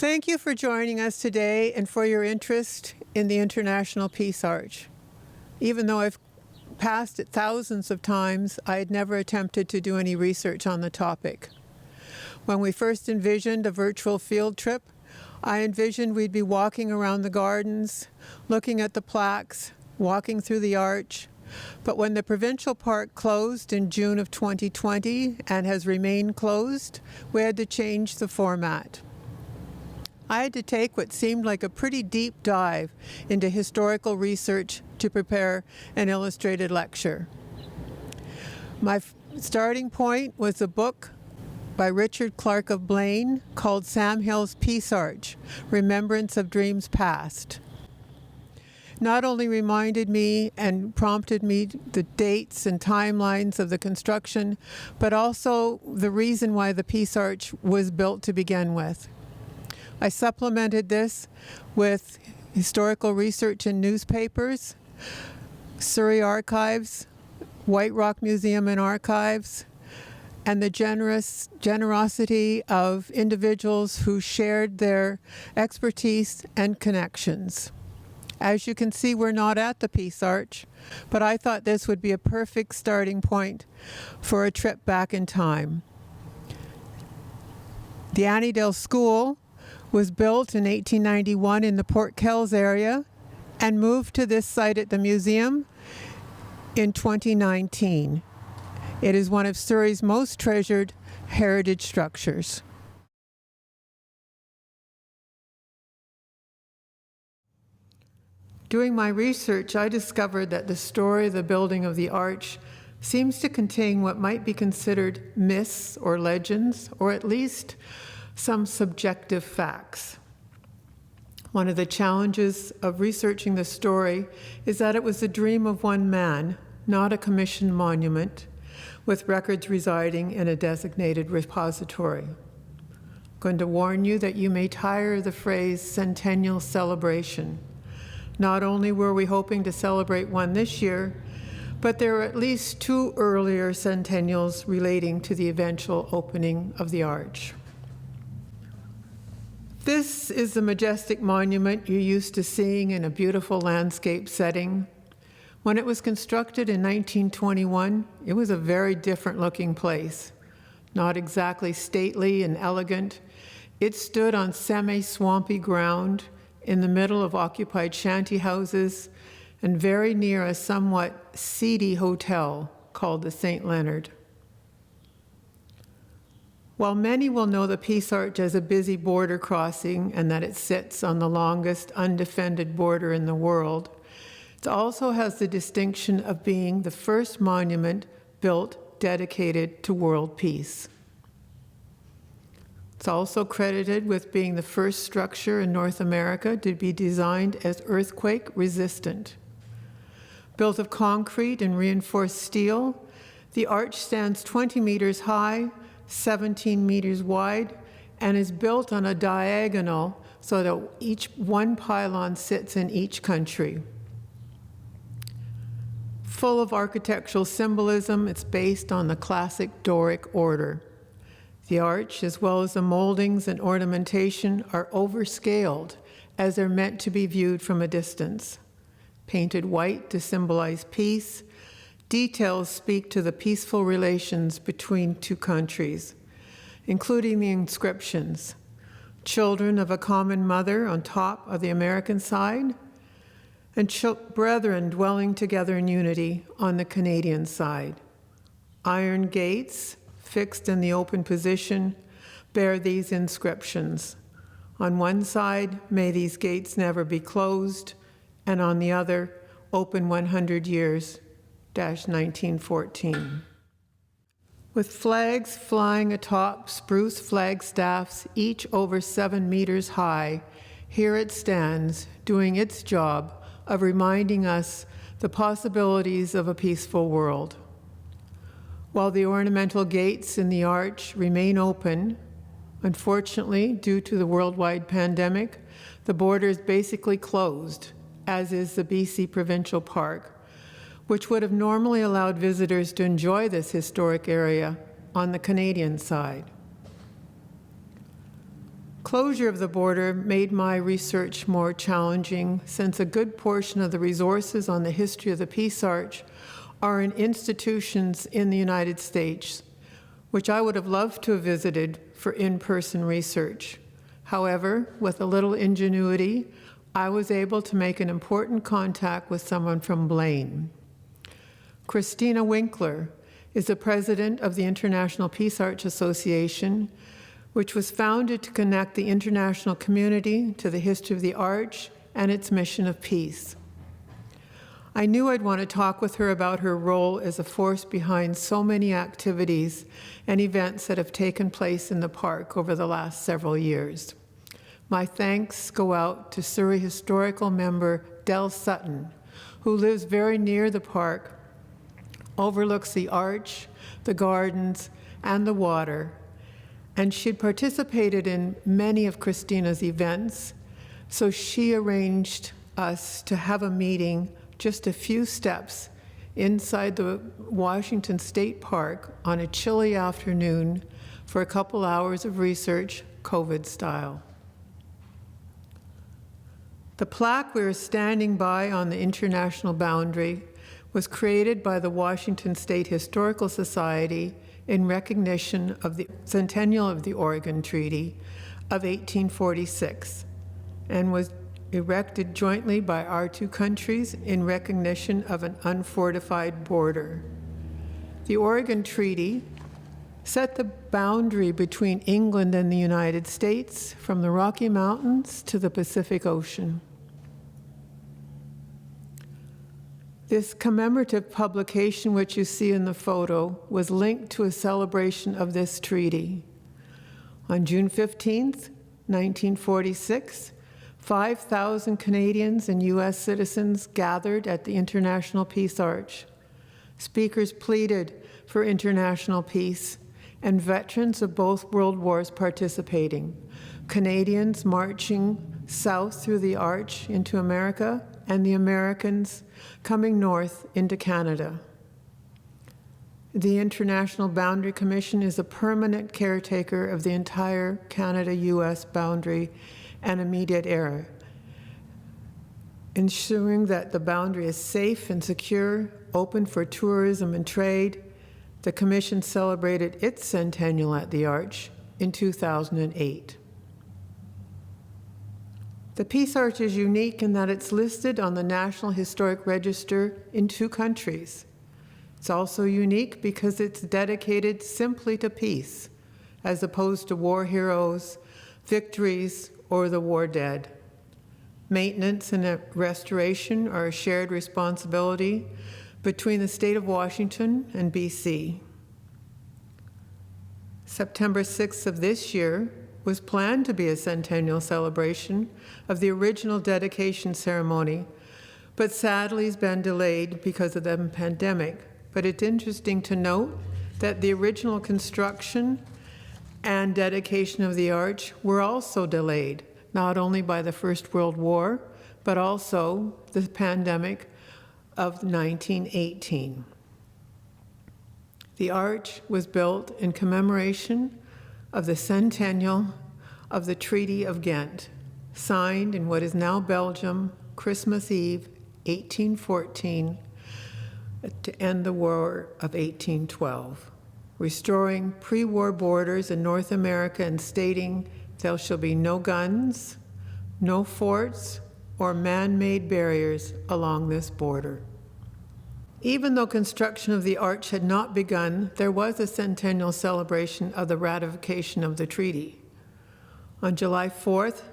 Thank you for joining us today and for your interest in the International Peace Arch. Even though I've passed it thousands of times, I had never attempted to do any research on the topic. When we first envisioned a virtual field trip, I envisioned we'd be walking around the gardens, looking at the plaques, walking through the arch. But when the provincial park closed in June of 2020 and has remained closed, we had to change the format. I had to take what seemed like a pretty deep dive into historical research to prepare an illustrated lecture. My starting point was a book by Richard Clark of Blaine called Sam Hill's Peace Arch, Remembrance of Dreams Past. Not only reminded me and prompted me the dates and timelines of the construction, but also the reason why the Peace Arch was built to begin with. I supplemented this with historical research in newspapers, Surrey Archives, White Rock Museum and Archives, and the generosity of individuals who shared their expertise and connections. As you can see, we're not at the Peace Arch, but I thought this would be a perfect starting point for a trip back in time. The Annandale School was built in 1891 in the Port Kells area and moved to this site at the museum in 2019. It is one of Surrey's most treasured heritage structures. Doing my research, I discovered that the story of the building of the arch seems to contain what might be considered myths or legends, or at least some subjective facts. One of the challenges of researching the story is that it was the dream of one man, not a commissioned monument, with records residing in a designated repository. I'm going to warn you that you may tire of the phrase centennial celebration. Not only were we hoping to celebrate one this year, but there are at least two earlier centennials relating to the eventual opening of the arch. This is the majestic monument you're used to seeing in a beautiful landscape setting. When it was constructed in 1921, it was a very different looking place. Not exactly stately and elegant, it stood on semi-swampy ground in the middle of occupied shanty houses and very near a somewhat seedy hotel called the St. Leonard. While many will know the Peace Arch as a busy border crossing and that it sits on the longest undefended border in the world, it also has the distinction of being the first monument built dedicated to world peace. It's also credited with being the first structure in North America to be designed as earthquake resistant. Built of concrete and reinforced steel, the arch stands 20 meters high, 17 meters wide, and is built on a diagonal so that each one pylon sits in each country. Full of architectural symbolism, it's based on the classic Doric order. The arch, as well as the moldings and ornamentation, are overscaled as they're meant to be viewed from a distance. Painted white to symbolize peace, details speak to the peaceful relations between two countries, including the inscriptions, children of a common mother on top of the American side, and brethren dwelling together in unity on the Canadian side. Iron gates, fixed in the open position, bear these inscriptions. On one side, may these gates never be closed, and on the other, open 100 years, 1914. With flags flying atop spruce flagstaffs, each over 7 meters high, here it stands, doing its job of reminding us the possibilities of a peaceful world. While the ornamental gates in the arch remain open, unfortunately, due to the worldwide pandemic, the border is basically closed, as is the BC Provincial Park, which would have normally allowed visitors to enjoy this historic area on the Canadian side. Closure of the border made my research more challenging since a good portion of the resources on the history of the Peace Arch are in institutions in the United States, which I would have loved to have visited for in-person research. However, with a little ingenuity, I was able to make an important contact with someone from Blaine. Christina Winkler is the president of the International Peace Arch Association, which was founded to connect the international community to the history of the Arch and its mission of peace. I knew I'd want to talk with her about her role as a force behind so many activities and events that have taken place in the park over the last several years. My thanks go out to Surrey Historical member Del Sutton, who lives very near the park, overlooks the Arch, the gardens, and the water, and she'd participated in many of Christina's events, so she arranged us to have a meeting just a few steps inside the Washington State Park on a chilly afternoon for a couple hours of research, COVID style. The plaque we were standing by on the international boundary was created by the Washington State Historical Society in recognition of the centennial of the Oregon Treaty of 1846 and was erected jointly by our two countries in recognition of an unfortified border. The Oregon Treaty set the boundary between England and the United States from the Rocky Mountains to the Pacific Ocean. This commemorative publication, which you see in the photo, was linked to a celebration of this treaty. On June 15th, 1946, 5,000 Canadians and U.S. citizens gathered at the International Peace Arch. Speakers pleaded for international peace, and veterans of both world wars participating. Canadians marching south through the Arch into America, and the Americans coming north into Canada. The International Boundary Commission is a permanent caretaker of the entire Canada-U.S. boundary and immediate area, ensuring that the boundary is safe and secure, open for tourism and trade. The Commission celebrated its centennial at the Arch in 2008. The Peace Arch is unique in that it's listed on the National Historic Register in 2 countries. It's also unique because it's dedicated simply to peace, as opposed to war heroes, victories, or the war dead. Maintenance and restoration are a shared responsibility between the state of Washington and BC. September 6th of this year was planned to be a centennial celebration of the original dedication ceremony, but sadly has been delayed because of the pandemic. But it's interesting to note that the original construction and dedication of the Arch were also delayed, not only by the First World War, but also the pandemic of 1918. The Arch was built in commemoration of the centennial of the Treaty of Ghent, signed in what is now Belgium, Christmas Eve, 1814, to end the War of 1812, restoring pre-war borders in North America and stating there shall be no guns, no forts, or man-made barriers along this border. Even though construction of the Arch had not begun, there was a centennial celebration of the ratification of the treaty. On July 4th,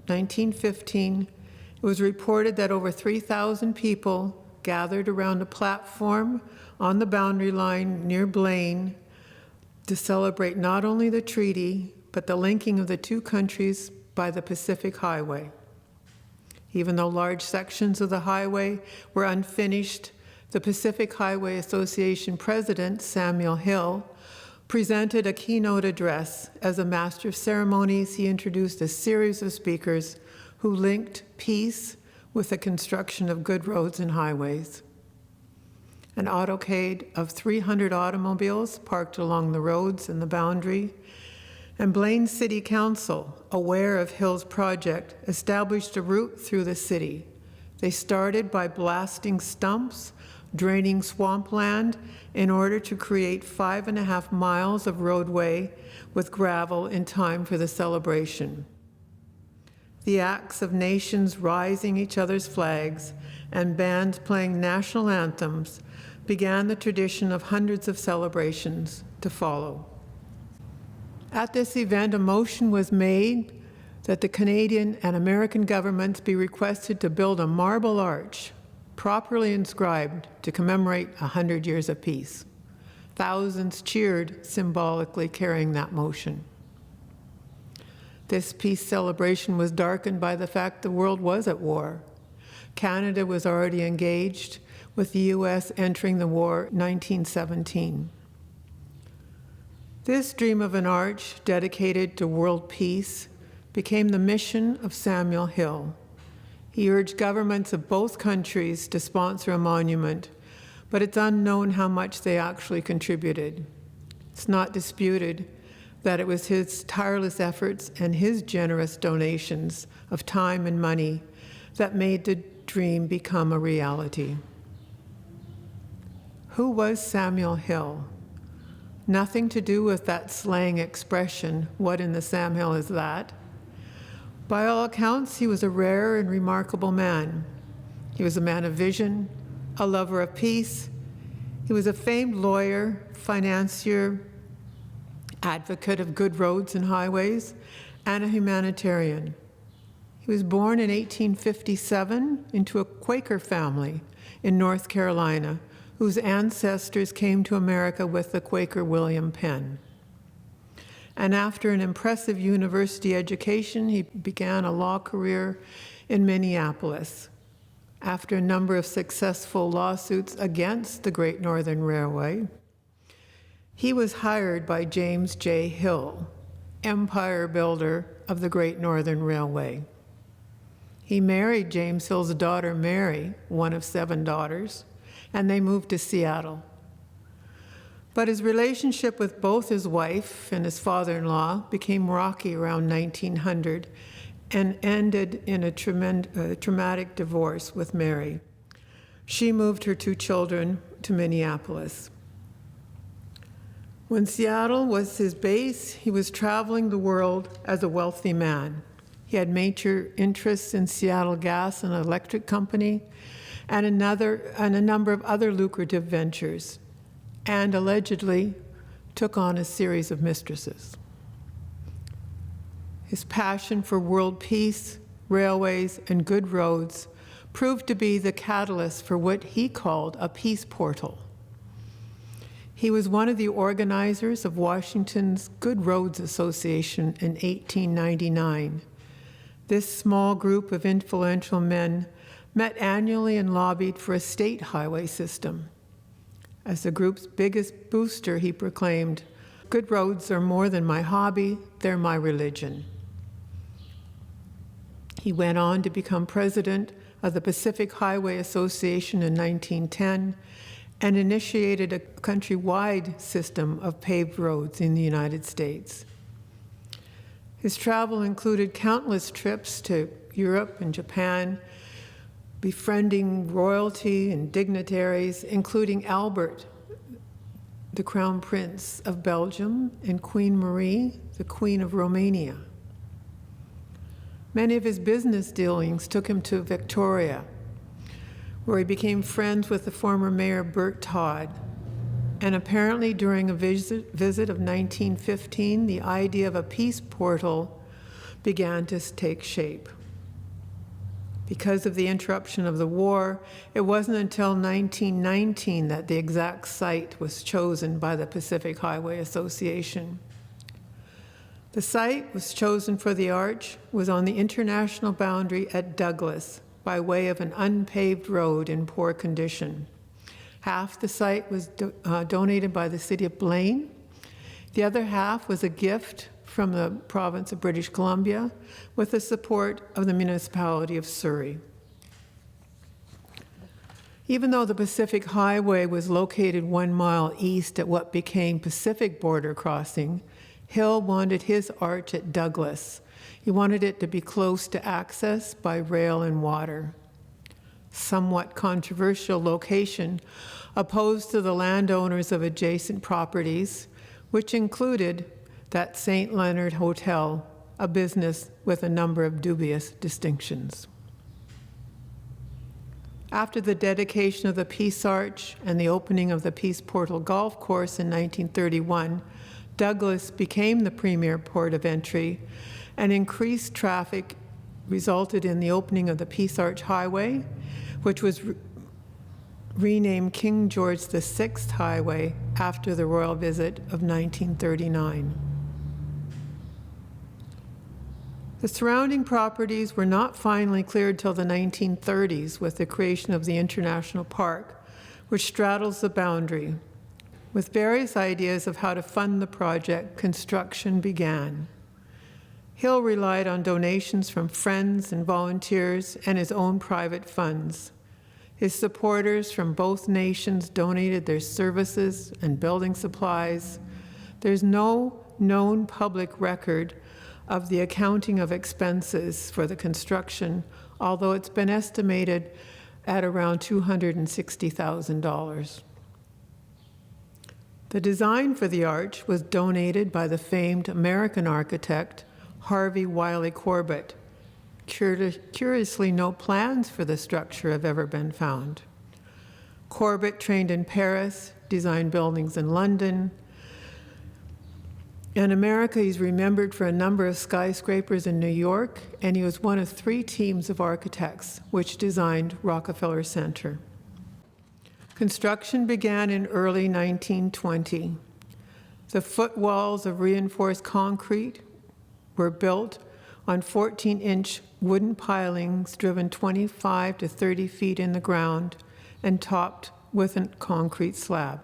1915, it was reported that over 3,000 people gathered around a platform on the boundary line near Blaine to celebrate not only the treaty, but the linking of the 2 countries by the Pacific Highway. Even though large sections of the highway were unfinished, the Pacific Highway Association president, Samuel Hill, presented a keynote address. As a master of ceremonies, he introduced a series of speakers who linked peace with the construction of good roads and highways. An autocade of 300 automobiles parked along the roads and the boundary And Blaine City Council, aware of Hill's project, established a route through the city. They started by blasting stumps, draining swampland in order to create 5.5 miles of roadway with gravel in time for the celebration. The acts of nations rising each other's flags and bands playing national anthems began the tradition of hundreds of celebrations to follow. At this event, a motion was made that the Canadian and American governments be requested to build a marble arch, properly inscribed to commemorate 100 years of peace. Thousands cheered, symbolically carrying that motion. This peace celebration was darkened by the fact the world was at war. Canada was already engaged, with the U.S. entering the war in 1917. This dream of an arch dedicated to world peace became the mission of Samuel Hill. He urged governments of both countries to sponsor a monument, but it's unknown how much they actually contributed. It's not disputed that it was his tireless efforts and his generous donations of time and money that made the dream become a reality. Who was Samuel Hill? Nothing to do with that slang expression, "What in the Sam Hill is that?" By all accounts, he was a rare and remarkable man. He was a man of vision, a lover of peace. He was a famed lawyer, financier, advocate of good roads and highways, and a humanitarian. He was born in 1857 into a Quaker family in North Carolina, whose ancestors came to America with the Quaker William Penn. And after an impressive university education, he began a law career in Minneapolis. After a number of successful lawsuits against the Great Northern Railway, he was hired by James J. Hill, empire builder of the Great Northern Railway. He married James Hill's daughter, Mary, one of 7 daughters, and they moved to Seattle. But his relationship with both his wife and his father-in-law became rocky around 1900 and ended in a traumatic divorce with Mary. She moved her 2 children to Minneapolis. When Seattle was his base, he was traveling the world as a wealthy man. He had major interests in Seattle Gas and Electric Company and a number of other lucrative ventures, and allegedly took on a series of mistresses. His passion for world peace, railways, and good roads proved to be the catalyst for what he called a peace portal. He was one of the organizers of Washington's Good Roads Association in 1899. This small group of influential men met annually and lobbied for a state highway system. As the group's biggest booster, he proclaimed, "Good roads are more than my hobby, they're my religion." He went on to become president of the Pacific Highway Association in 1910 and initiated a countrywide system of paved roads in the United States. His travel included countless trips to Europe and Japan, befriending royalty and dignitaries, including Albert, the Crown Prince of Belgium, and Queen Marie, the Queen of Romania. Many of his business dealings took him to Victoria, where he became friends with the former mayor Bert Todd. And apparently during a visit of 1915, the idea of a peace portal began to take shape. Because of the interruption of the war, it wasn't until 1919 that the exact site was chosen by the Pacific Highway Association. The site was chosen for the arch was on the international boundary at Douglas by way of an unpaved road in poor condition. Half the site was donated by the city of Blaine. The other half was a gift from the province of British Columbia with the support of the municipality of Surrey. Even though the Pacific Highway was located 1 mile east at what became Pacific Border Crossing, Hill wanted his arch at Douglas. He wanted it to be close to access by rail and water. Somewhat controversial location, opposed to the landowners of adjacent properties, which included that St. Leonard Hotel, a business with a number of dubious distinctions. After the dedication of the Peace Arch and the opening of the Peace Portal Golf Course in 1931, Douglas became the premier port of entry, and increased traffic resulted in the opening of the Peace Arch Highway, which was renamed King George VI Highway after the royal visit of 1939. The surrounding properties were not finally cleared till the 1930s with the creation of the International Park, which straddles the boundary. With various ideas of how to fund the project, construction began. Hill relied on donations from friends and volunteers and his own private funds. His supporters from both nations donated their services and building supplies. There's no known public record of the accounting of expenses for the construction, although it's been estimated at around $260,000. The design for the arch was donated by the famed American architect Harvey Wiley Corbett. Curiously, no plans for the structure have ever been found. Corbett trained in Paris, designed buildings in London. In America, he's remembered for a number of skyscrapers in New York, and he was one of 3 teams of architects which designed Rockefeller Center. Construction began in early 1920. The footwalls of reinforced concrete were built on 14-inch wooden pilings driven 25 to 30 feet in the ground and topped with a concrete slab.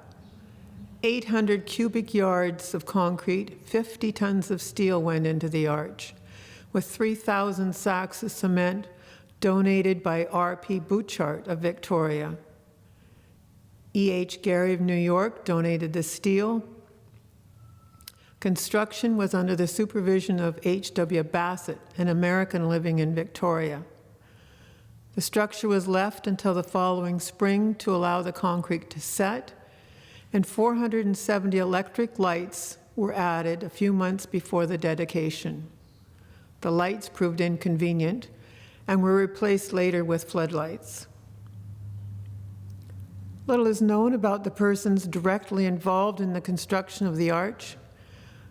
800 cubic yards of concrete, 50 tons of steel went into the arch, with 3,000 sacks of cement donated by R.P. Bouchard of Victoria. E.H. Gary of New York donated the steel. Construction was under the supervision of H.W. Bassett, an American living in Victoria. The structure was left until the following spring to allow the concrete to set, and 470 electric lights were added a few months before the dedication. The lights proved inconvenient and were replaced later with floodlights. Little is known about the persons directly involved in the construction of the arch.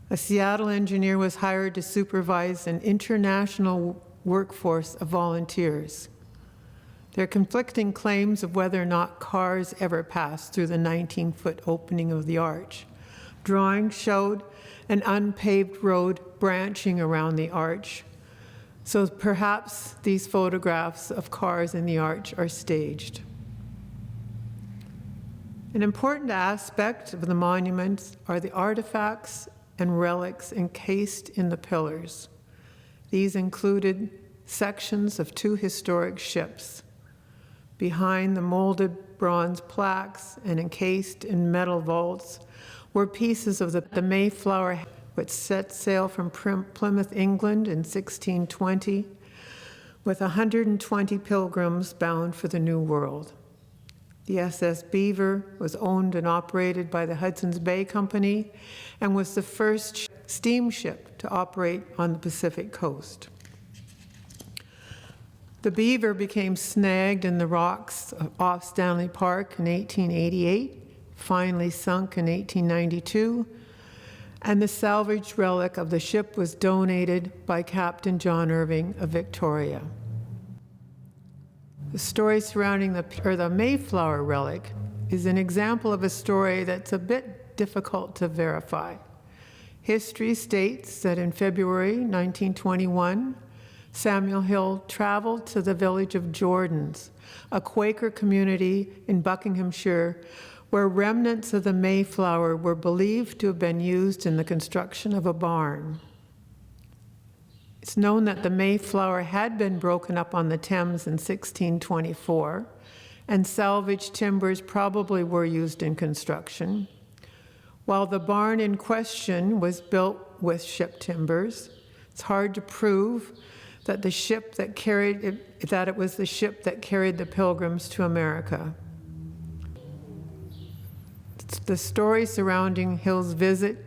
A Seattle engineer was hired to supervise an international workforce of volunteers. There are conflicting claims of whether or not cars ever passed through the 19-foot opening of the arch. Drawings showed an unpaved road branching around the arch, so perhaps these photographs of cars in the arch are staged. An important aspect of the monuments are the artifacts and relics encased in the pillars. These included sections of 2 historic ships. Behind the molded bronze plaques and encased in metal vaults were pieces of the Mayflower, which set sail from Plymouth, England in 1620, with 120 pilgrims bound for the New World. The SS Beaver was owned and operated by the Hudson's Bay Company and was the first steamship to operate on the Pacific coast. The Beaver became snagged in the rocks off Stanley Park in 1888, finally sunk in 1892, and the salvaged relic of the ship was donated by Captain John Irving of Victoria. The story surrounding the Mayflower relic is an example of a story that's a bit difficult to verify. History states that in February 1921, Samuel Hill traveled to the village of Jordans, a Quaker community in Buckinghamshire, where remnants of the Mayflower were believed to have been used in the construction of a barn. It's known that the Mayflower had been broken up on the Thames in 1624, and salvaged timbers probably were used in construction. While the barn in question was built with ship timbers, it's hard to prove that it was the ship that carried the pilgrims to America. The story surrounding Hill's visit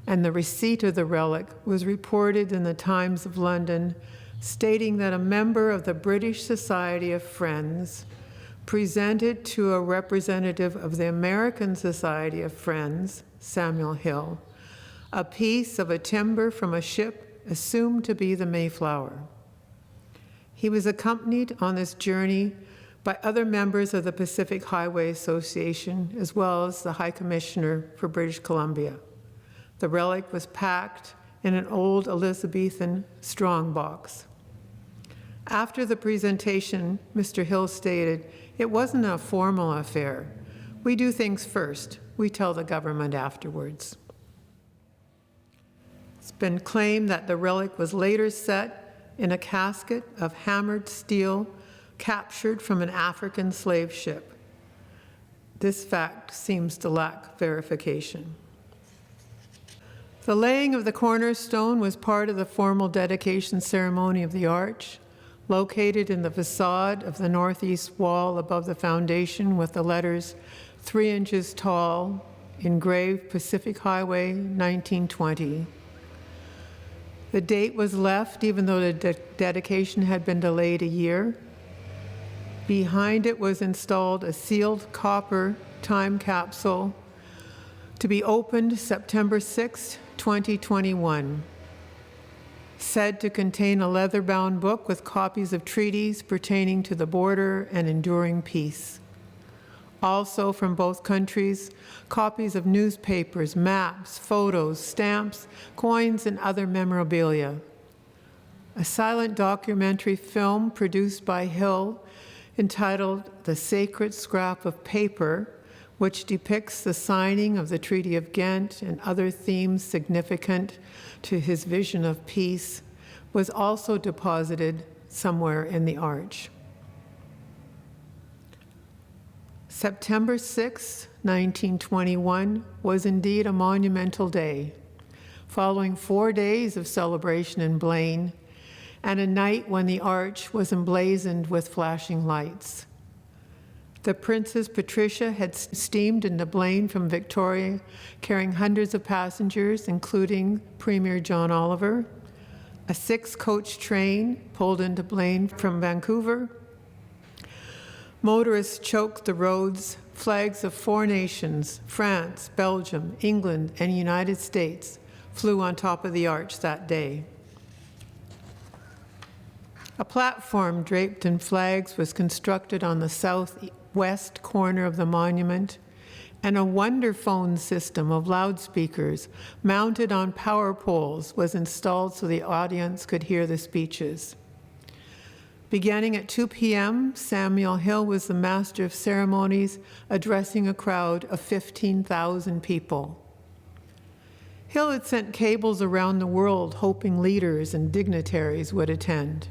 and the receipt of the relic was reported in the Times of London, stating that a member of the British Society of Friends presented to a representative of the American Society of Friends, Samuel Hill, a piece of a timber from a ship assumed to be the Mayflower. He was accompanied on this journey by other members of the Pacific Highway Association, as well as the High Commissioner for British Columbia. The relic was packed in an old Elizabethan strongbox. After the presentation, Mr. Hill stated, "It wasn't a formal affair. We do things first. We tell the government afterwards." It's been claimed that the relic was later set in a casket of hammered steel captured from an African slave ship. This fact seems to lack verification. The laying of the cornerstone was part of the formal dedication ceremony of the arch, located in the facade of the northeast wall above the foundation with the letters 3 inches tall, engraved Pacific Highway 1920. The date was left even though the dedication had been delayed a year. Behind it was installed a sealed copper time capsule to be opened September 6, 2021, said to contain a leather-bound book with copies of treaties pertaining to the border and enduring peace. Also from both countries, copies of newspapers, maps, photos, stamps, coins, and other memorabilia. A silent documentary film produced by Hill entitled The Sacred Scrap of Paper, which depicts the signing of the Treaty of Ghent and other themes significant to his vision of peace, was also deposited somewhere in the arch. September 6, 1921 was indeed a monumental day, following 4 days of celebration in Blaine and a night when the arch was emblazoned with flashing lights. The Princess Patricia had steamed into Blaine from Victoria, carrying hundreds of passengers, including Premier John Oliver. A 6-coach train pulled into Blaine from Vancouver. Motorists choked the roads. Flags of 4 nations, France, Belgium, England, and United States, flew on top of the arch that day. A platform draped in flags was constructed on the southwest corner of the monument, and a wonderphone system of loudspeakers mounted on power poles was installed so the audience could hear the speeches. Beginning at 2 p.m., Samuel Hill was the master of ceremonies, addressing a crowd of 15,000 people. Hill had sent cables around the world hoping leaders and dignitaries would attend.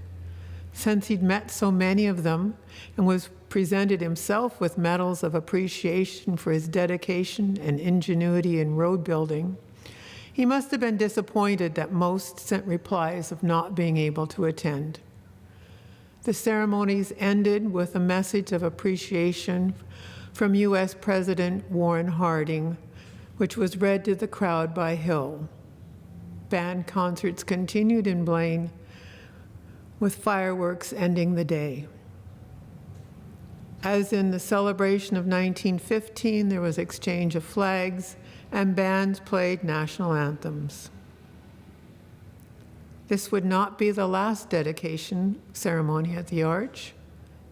Since he'd met so many of them and was presented himself with medals of appreciation for his dedication and ingenuity in road building, he must have been disappointed that most sent replies of not being able to attend. The ceremonies ended with a message of appreciation from U.S. President Warren Harding, which was read to the crowd by Hill. Band concerts continued in Blaine, with fireworks ending the day. As in the celebration of 1915, there was exchange of flags and bands played national anthems. This would not be the last dedication ceremony at the arch.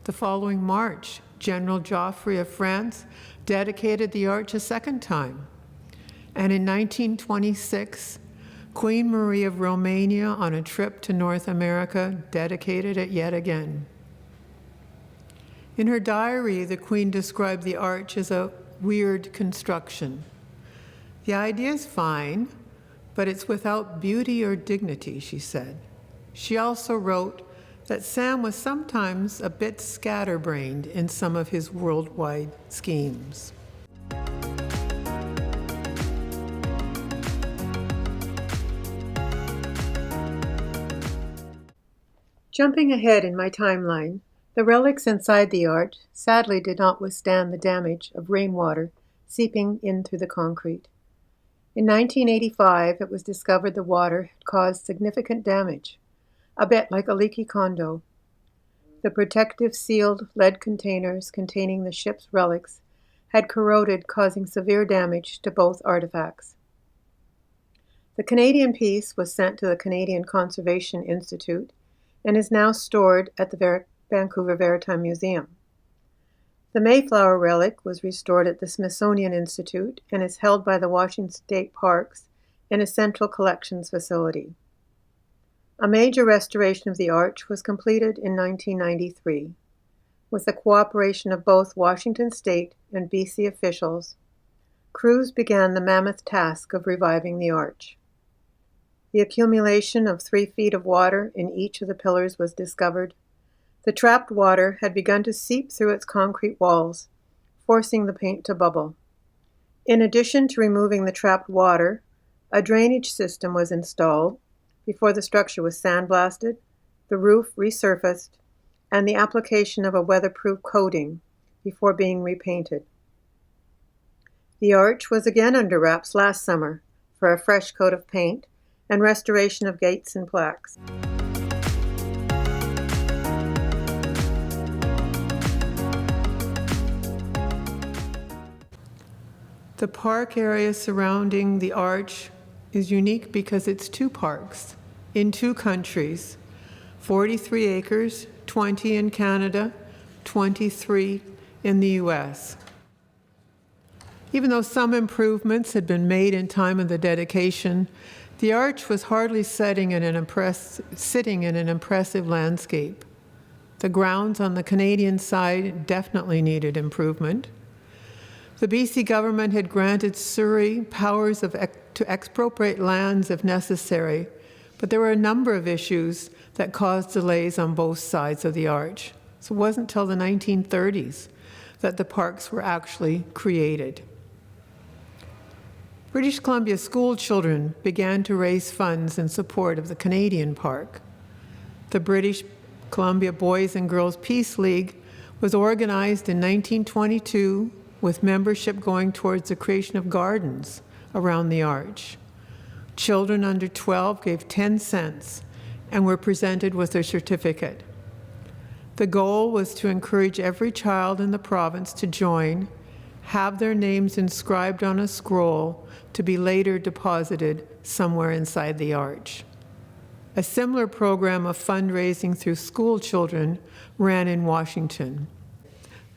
The following March, General Joffre of France dedicated the arch a second time. And in 1926, Queen Marie of Romania, on a trip to North America, dedicated it yet again. In her diary, the Queen described the arch as a weird construction. The idea is fine, but it's without beauty or dignity, she said. She also wrote that Sam was sometimes a bit scatterbrained in some of his worldwide schemes. Jumping ahead in my timeline, the relics inside the arch sadly did not withstand the damage of rainwater seeping in through the concrete. In 1985, it was discovered the water had caused significant damage, a bit like a leaky condo. The protective sealed lead containers containing the ship's relics had corroded, causing severe damage to both artifacts. The Canadian piece was sent to the Canadian Conservation Institute and is now stored at the Vancouver Maritime Museum. The Mayflower relic was restored at the Smithsonian Institute and is held by the Washington State Parks in a central collections facility. A major restoration of the arch was completed in 1993. With the cooperation of both Washington State and BC officials, crews began the mammoth task of reviving the arch. The accumulation of 3 feet of water in each of the pillars was discovered. The trapped water had begun to seep through its concrete walls, forcing the paint to bubble. In addition to removing the trapped water, a drainage system was installed before the structure was sandblasted, the roof resurfaced, and the application of a weatherproof coating before being repainted. The arch was again under wraps last summer for a fresh coat of paint and restoration of gates and plaques. The park area surrounding the arch is unique because it's 2 parks in 2 countries, 43 acres, 20 in Canada, 23 in the US. Even though some improvements had been made in time of the dedication, the arch was hardly sitting in an impressive landscape. The grounds on the Canadian side definitely needed improvement. The BC government had granted Surrey powers to expropriate lands if necessary, but there were a number of issues that caused delays on both sides of the arch. So it wasn't until the 1930s that the parks were actually created. British Columbia school children began to raise funds in support of the Canadian park. The British Columbia Boys and Girls Peace League was organized in 1922 with membership going towards the creation of gardens around the arch. Children under 12 gave 10 cents and were presented with a certificate. The goal was to encourage every child in the province to join, have their names inscribed on a scroll to be later deposited somewhere inside the arch. A similar program of fundraising through school children ran in Washington.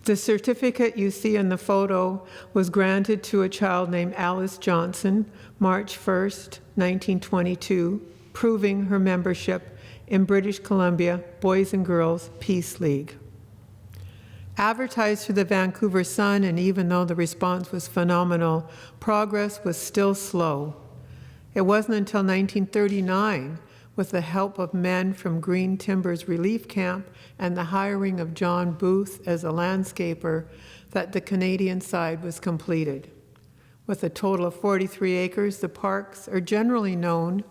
The certificate you see in the photo was granted to a child named Alice Johnson, March 1st, 1922, proving her membership in British Columbia Boys and Girls Peace League. Advertised through the Vancouver Sun, and even though the response was phenomenal, progress was still slow. It wasn't until 1939, with the help of men from Green Timbers Relief Camp and the hiring of John Booth as a landscaper, that the Canadian side was completed. With a total of 43 acres, the parks are generally known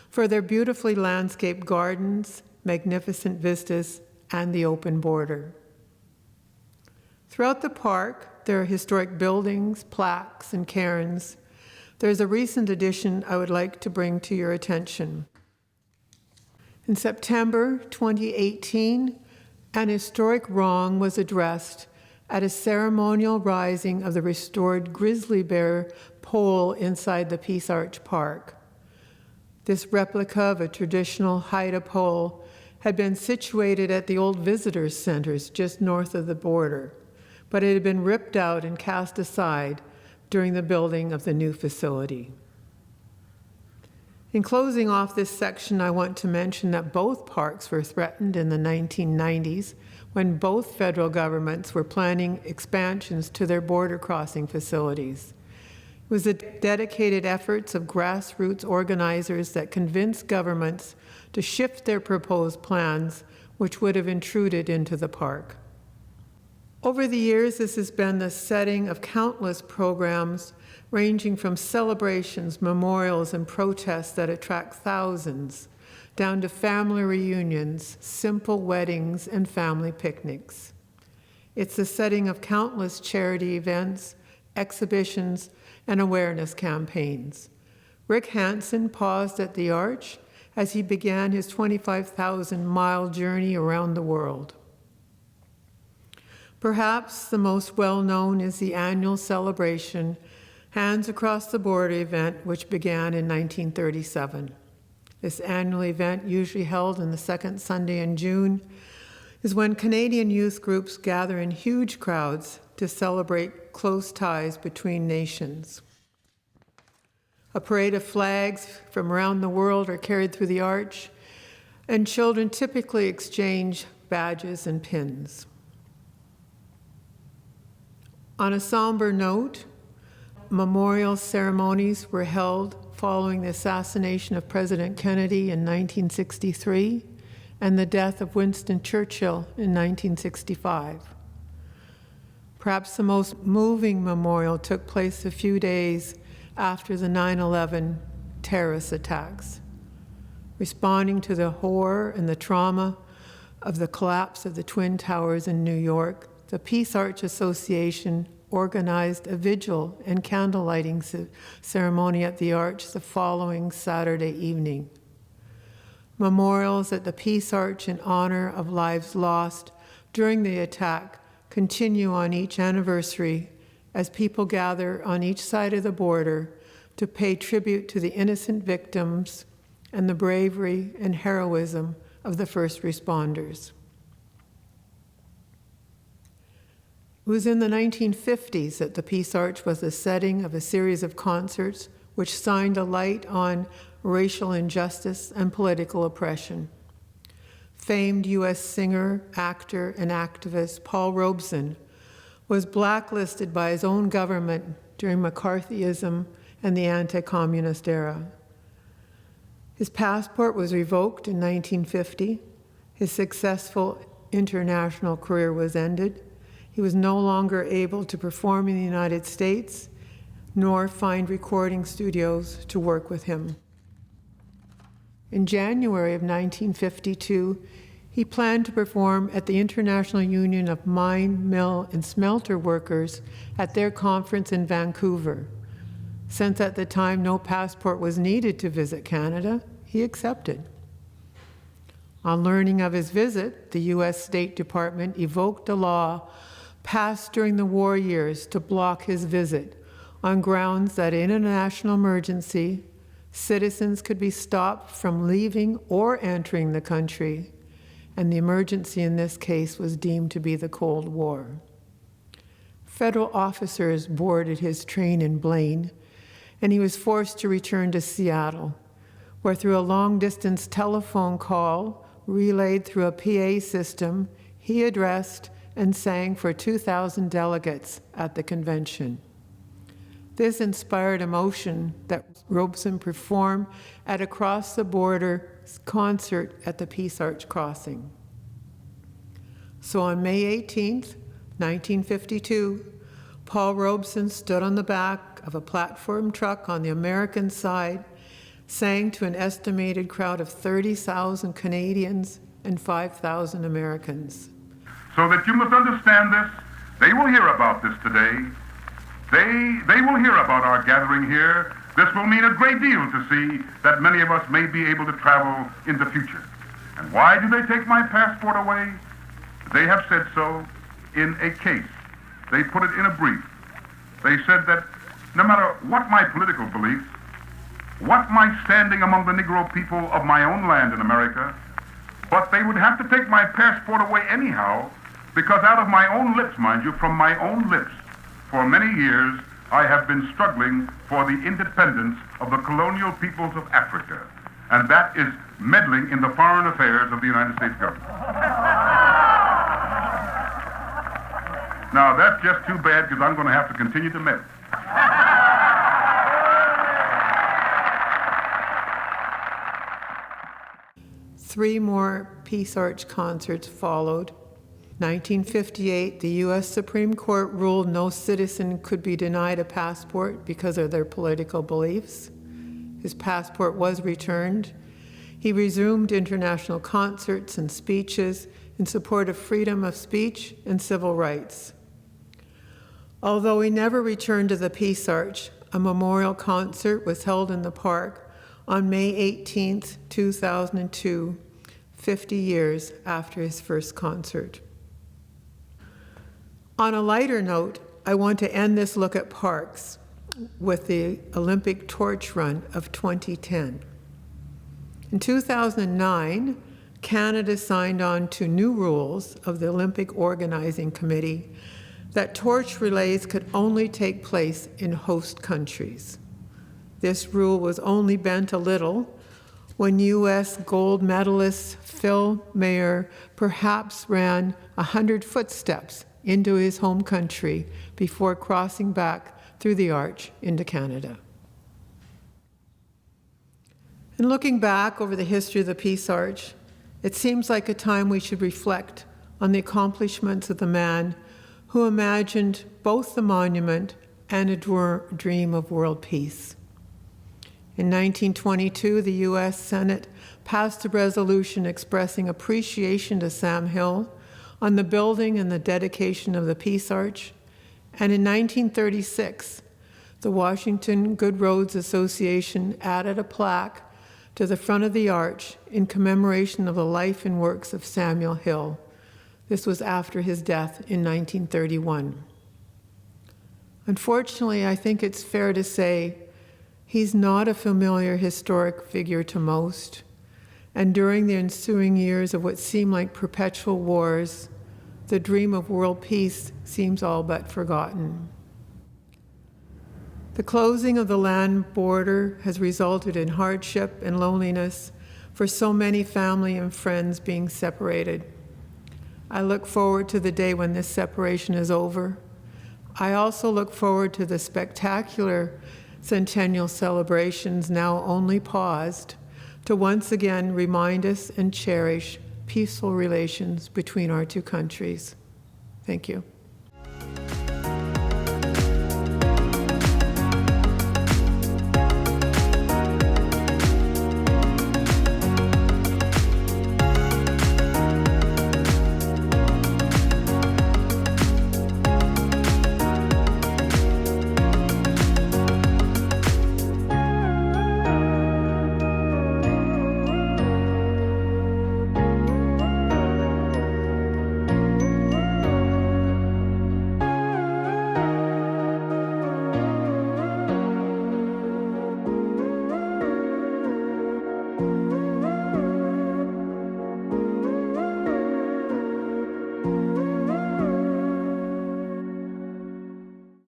for their beautifully landscaped gardens, magnificent vistas, and the open border. Throughout the park, there are historic buildings, plaques, and cairns. There's a recent addition I would like to bring to your attention. In September 2018, an historic wrong was addressed at a ceremonial rising of the restored grizzly bear pole inside the Peace Arch Park. This replica of a traditional Haida pole had been situated at the old visitors' centers just north of the border, but it had been ripped out and cast aside during the building of the new facility. In closing off this section, I want to mention that both parks were threatened in the 1990s when both federal governments were planning expansions to their border crossing facilities. It was the dedicated efforts of grassroots organizers that convinced governments to shift their proposed plans, which would have intruded into the park. Over the years, this has been the setting of countless programs ranging from celebrations, memorials, and protests that attract thousands, down to family reunions, simple weddings, and family picnics. It's the setting of countless charity events, exhibitions, and awareness campaigns. Rick Hansen paused at the Arch as he began his 25,000-mile journey around the world. Perhaps the most well-known is the annual celebration, Hands Across the Border event, which began in 1937. This annual event, usually held on the second Sunday in June, is when Canadian youth groups gather in huge crowds to celebrate close ties between nations. A parade of flags from around the world are carried through the arch, and children typically exchange badges and pins. On a somber note, memorial ceremonies were held following the assassination of President Kennedy in 1963 and the death of Winston Churchill in 1965. Perhaps the most moving memorial took place a few days after the 9/11 terrorist attacks. Responding to the horror and the trauma of the collapse of the Twin Towers in New York, the Peace Arch Association organized a vigil and candle lighting ceremony at the Arch the following Saturday evening. Memorials at the Peace Arch in honor of lives lost during the attack continue on each anniversary as people gather on each side of the border to pay tribute to the innocent victims and the bravery and heroism of the first responders. It was in the 1950s that the Peace Arch was the setting of a series of concerts which shined a light on racial injustice and political oppression. Famed U.S. singer, actor, and activist Paul Robeson was blacklisted by his own government during McCarthyism and the anti-communist era. His passport was revoked in 1950. His successful international career was ended. He was no longer able to perform in the United States, nor find recording studios to work with him. In January of 1952, he planned to perform at the International Union of Mine, Mill, and Smelter Workers at their conference in Vancouver. Since at the time no passport was needed to visit Canada, he accepted. On learning of his visit, the U.S. State Department evoked a law passed during the war years to block his visit on grounds that in a national emergency, citizens could be stopped from leaving or entering the country, and the emergency in this case was deemed to be the Cold War. Federal officers boarded his train in Blaine, and he was forced to return to Seattle, where through a long-distance telephone call relayed through a PA system, he addressed and sang for 2,000 delegates at the convention. This inspired a motion that Robeson performed at a cross-the-border concert at the Peace Arch Crossing. So on May 18th, 1952, Paul Robeson stood on the back of a platform truck on the American side, sang to an estimated crowd of 30,000 Canadians and 5,000 Americans. So that you must understand this, they will hear about this today. They will hear about our gathering here. This will mean a great deal to see that many of us may be able to travel in the future. And why do they take my passport away? They have said so in a case. They put it in a brief. They said that no matter what my political beliefs, what my standing among the Negro people of my own land in America, but they would have to take my passport away anyhow, because out of my own lips, mind you, from my own lips, for many years, I have been struggling for the independence of the colonial peoples of Africa, and that is meddling in the foreign affairs of the United States government. Now, that's just too bad, because I'm going to have to continue to meddle. Three more Peace Arch concerts followed. 1958, the U.S. Supreme Court ruled no citizen could be denied a passport because of their political beliefs. His passport was returned. He resumed international concerts and speeches in support of freedom of speech and civil rights. Although he never returned to the Peace Arch, a memorial concert was held in the park on May 18, 2002, 50 years after his first concert. On a lighter note, I want to end this look at parks with the Olympic torch run of 2010. In 2009, Canada signed on to new rules of the Olympic Organizing Committee that torch relays could only take place in host countries. This rule was only bent a little when U.S. gold medalist Phil Mayer perhaps ran 100 footsteps into his home country before crossing back through the arch into Canada. In looking back over the history of the Peace Arch, it seems like a time we should reflect on the accomplishments of the man who imagined both the monument and a dream of world peace. In 1922, the U.S. Senate passed a resolution expressing appreciation to Sam Hill on the building and the dedication of the Peace Arch, and in 1936, the Washington Good Roads Association added a plaque to the front of the arch in commemoration of the life and works of Samuel Hill. This was after his death in 1931. Unfortunately, I think it's fair to say he's not a familiar historic figure to most, and during the ensuing years of what seemed like perpetual wars, the dream of world peace seems all but forgotten. The closing of the land border has resulted in hardship and loneliness for so many family and friends being separated. I look forward to the day when this separation is over. I also look forward to the spectacular centennial celebrations, now only paused, to once again remind us and cherish peaceful relations between our two countries. Thank you.